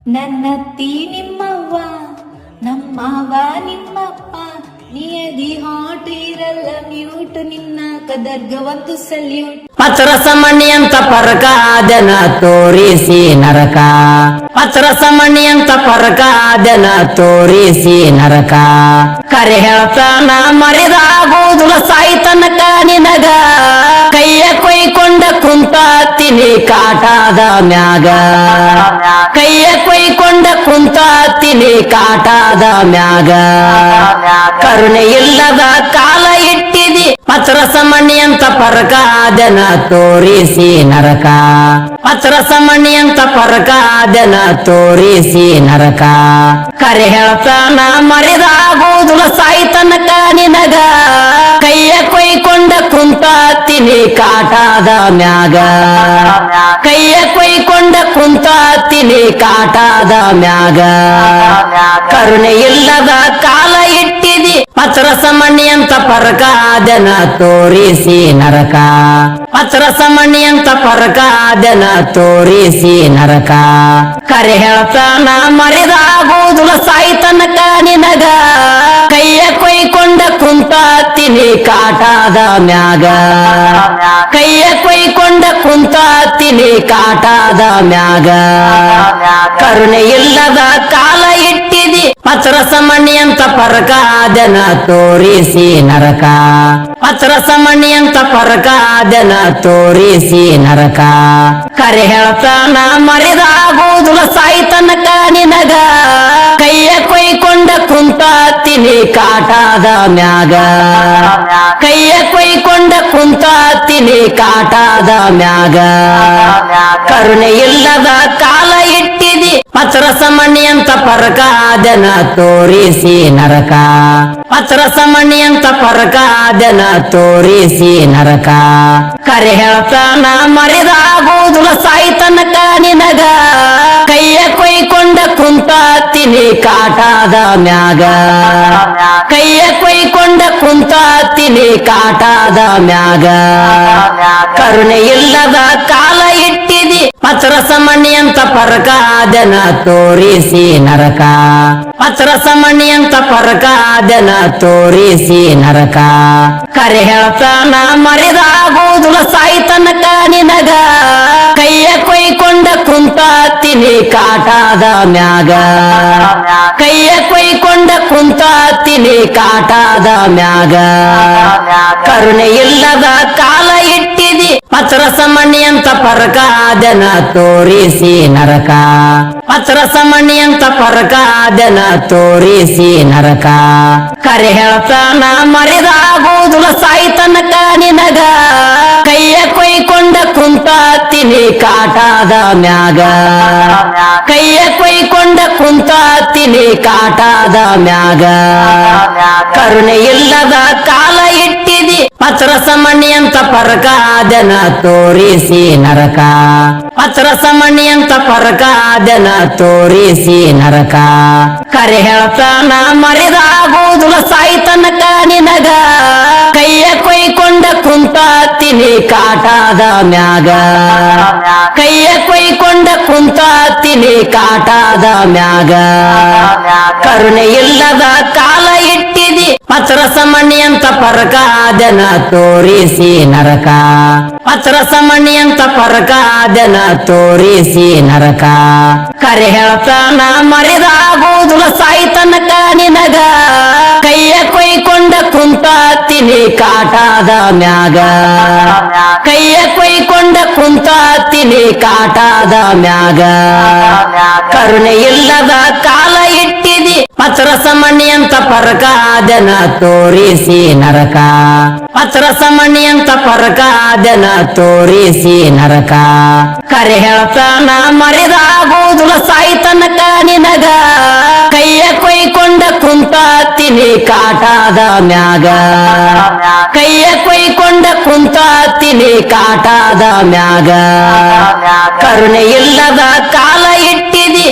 ನನ್ನತ್ತಿ ನಿಮ್ಮವ್ವ ನಮ್ಮವ ನಿಮ್ಮಪ್ಪ ನಿಯದಿ ಹಾಟ್ ಇರಲ್ಲ ಮ್ಯೂಟ್ ನಿನ್ನ ಕದರ್ಗ ಒಂದು ಸಲ್ಯೂಟ್ ಪತ್ರಸಮಣಿ ಅಂತ ಪರಕ ಅದನ ತೋರಿಸಿ ನರಕ ಪತ್ರಸಮಣಿ ಅಂತ ಪರಕ ಅದನ ತೋರಿಸಿ ನರಕ ಕರೆ ಹೇಳ್ತಾನ ಮರಿದಾಗೋದುಲ ಸಾಯ್ತನಕ ನಿನಗ ಕೈಯ ಕೊಯ್ಕೊಂಡ ಕುಂತಾತಿನಿ ಕಾಟಾದ ಮ್ಯಾಗ ಕೈಯ ಕೊಯ್ಕೊಂಡ ಕುಂತಾತಿನಿ ಕಾಟಾದ ಮ್ಯಾಗ ಕರುಣೆ ಇಲ್ಲದ ಕಾಲ ಇಟ್ಟಿದಿ ಪತ್ರಸಮಣಿ ಅಂತ ಪರಕ ಅದನ ತೋರಿಸಿ ನರಕ ಪತ್ರಸಮಣಿ ಅಂತ ಪರಕ ಅದನ ತೋರಿಸಿ ನರಕ ಕರೆ ಹೇಳ್ತಾನ ಮರಿದಾಗೋದುಲ ಸಾಯ್ತನಕ ನಿನಗ ಕೈಯ ಕೊಯ್ಕೊಂಡ ಕುಂತಾತಿನಿ ಕಾಟಾದ ಮ್ಯಾಗ ಕೈಯ ಕೊಯ್ಕೊಂಡ ಕುಂತಾತಿನಿ ಕಾಟಾದ ಮ್ಯಾಗ ಕರುಣೆ ಇಲ್ಲದ ಕಾಲ ಇಟ್ಟಿದಿ ಪತ್ರಸಮಣಿ ಅಂತ ಪರಕ ಅದನ ತೋರಿಸಿ ನರಕ ಪತ್ರಸಮಣಿ ಅಂತ ಪರಕ ಅದನ ತೋರಿಸಿ ನರಕ ಕರೆ ಹೇಳ್ತಾನ ಮರಿದಾಗೋದುಲ ಸಾಯ್ತನಕ ನಿನಗ ಕೈಯ ಕೊಯ್ಕೊಂಡ ಕುಂತಾತಿನಿ ಕಾಟಾದ ಮ್ಯಾಗ ಕೈಯ ಕೊಯ್ಕೊಂಡ ಕುಂತಾತಿನಿ ಕಾಟಾದ ಮ್ಯಾಗ ಕರುಣೆ ಇಲ್ಲದ ಕಾಲ ಇಟ್ಟಿದಿ ಪತ್ರಸಮಣಿ ಅಂತ ಪರಕ ಅದನ ತೋರಿಸಿ ನರಕ ಪತ್ರಸಮಣಿ ಅಂತ ಪರಕ ಅದನ ತೋರಿಸಿ ನರಕ ಕರೆ ಹೇಳ್ತಾನ ಮರಿದಾಗೋದುಲ ಸಾಯ್ತನಕ ನಿನಗ ಕೈಯ ಕೊಯ್ಕೊಂಡ ಕುಂತಾತಿನಿ ಕಾಟಾದ ಮ್ಯಾಗ ಕೈಯ ಕೊಯ್ಕೊಂಡ ಕುಂತಾತಿನಿ ಕಾಟಾದ ಮ್ಯಾಗ ಕರುಣೆ ಇಲ್ಲದ ಕಾಲ ಇಟ್ಟಿದಿ ಪತ್ರಸಮಣಿ ಅಂತ ಪರಕ ಅದನ ತೋರಿಸಿ ನರಕ ಪತ್ರಸಮಣಿ ಅಂತ ಪರಕ ಅದನ ತೋರಿಸಿ ನರಕ ಕರೆ ಹೇಳ್ತಾನ ಮರಿದಾಗೋದುಲ ಸಾಯ್ತನಕ ನಿನಗ ಕೈಯ ಕೊಯ್ಕೊಂಡ ಕುಂತಾತಿನಿ ಕಾಟಾದ ಮ್ಯಾಗ ಕೈಯ ಕೊಯ್ಕೊಂಡ ಕುಂತಾತಿನಿ ಕಾಟಾದ ಮ್ಯಾಗ ಕರುಣೆ ಇಲ್ಲದ ಕಾಲ ಇಟ್ಟಿದಿ ಪತ್ರಸಮಣಿ ಅಂತ ಪರಕ ಅದನ ತೋರಿಸಿ ನರಕ ಪತ್ರಸಮಣಿ ಅಂತ ಪರಕ ಅದನ ತೋರಿಸಿ ನರಕ ಕರೆ ಹೇಳ್ತಾನ ಮರಿದಾಗೋದುಲ ಸಾಯ್ತನಕ ನಿನಗ ಕೈಯ ಕೊಯ್ಕೊಂಡ ಕುಂತಾತಿನಿ ಕಾಟಾದ ಮ್ಯಾಗ ಕೈಯ ಕೊಯ್ಕೊಂಡ ಕುಂತಾತಿನಿ ಕಾಟಾದ ಮ್ಯಾಗ ಕರುಣೆ ಇಲ್ಲದ ಕಾಲ ಇಟ್ಟಿದಿ ಪತ್ರಸಮಣಿ ಅಂತ ಪರಕ ಅದನ ತೋರಿಸಿ ನರಕ ಪತ್ರಸಮಣಿ ಅಂತ ಪರಕ ಅದನ ತೋರಿಸಿ ನರಕ ಕರೆ ಹೇಳ್ತಾನ ಮರಿದಾಗೋದುಲ ಸಾಯ್ತನಕ ನಿನಗ ಕೈಯ ಕೊಯ್ಕೊಂಡ ಕುಂತಾತಿನಿ ಕಾಟಾದ ಮ್ಯಾಗ ಕೈಯ ಕೊಯ್ಕೊಂಡ ಕುಂತಾತಿನಿ ಕಾಟಾದ ಮ್ಯಾಗ ಕರುಣೆ ಇಲ್ಲದ ಕಾಲ ಇಟ್ಟಿದಿ ಪತ್ರಸಮಣಿ ಅಂತ ಪರಕ ಅದನ ತೋರಿಸಿ ನರಕ ಪತ್ರಸಮಣಿ ಅಂತ ಪರಕ ಅದನ ತೋರಿಸಿ ನರಕ ಕರೆ ಹೇಳ್ತಾನ ಮರಿದಾಗೋದುಲ ಸಾಯ್ತನಕ ನಿನಗ ಕೈಯ ಕೊಯ್ಕೊಂಡ ಕುಂತಾತಿನಿ ಕಾಟಾದ ಮ್ಯಾಗ ಕೈಯ ಕೊಯ್ಕೊಂಡ ಕುಂತಾತಿನಿ ಕಾಟಾದ ಮ್ಯಾಗ ಕರುಣೆ ಇಲ್ಲದ ಕಾಲ ಇಟ್ಟಿದಿ ಪತ್ರಸಮಣಿ ಅಂತ ಪರಕ ಅದನ ತೋರಿಸಿ ನರಕ ಪತ್ರಸಮಣಿ ಅಂತ ಪರಕ ಅದನ ತೋರಿಸಿ ನರಕ ಕರೆ ಹೇಳ್ತಾನ ಮರಿದಾಗೋದುಲ ಸಾಯ್ತನಕ ನಿನಗ ಕೈಯ ಕೊಯ್ಕೊಂಡ ಕುಂತಾತಿನಿ ಕಾಟಾದ ಮ್ಯಾಗ ಕೈಯ ಕೊಯ್ಕೊಂಡ ಕುಂತಾತಿನಿ ಕಾಟಾದ ಮ್ಯಾಗ ಕರುಣೆ ಇಲ್ಲದ ಕಾಲ ಇಟ್ಟಿದಿ ಪತ್ರಸಮಣಿ ಅಂತ ಪರಕ ಅದನ ತೋರಿಸಿ ನರಕ ಪತ್ರಸಮಣಿ ಅಂತ ಪರಕ ಅದನ ತೋರಿಸಿ ನರಕ ಕರೆ ಹೇಳ್ತಾನ ಮರಿದಾಗೋದುಲ ಸಾಯ್ತನಕ ನಿನಗ ಕೈಯ ಕೊಯ್ಕೊಂಡ ಕುಂತಾತಿನಿ ಕಾಟಾದ ಮ್ಯಾಗ ಕೈಯ ಕೊಯ್ಕೊಂಡ ಕುಂತಾತಿನಿ ಕಾಟಾದ ಮ್ಯಾಗ ಕರುಣೆ ಇಲ್ಲದ ಕಾಲ ಇಟ್ಟಿದಿ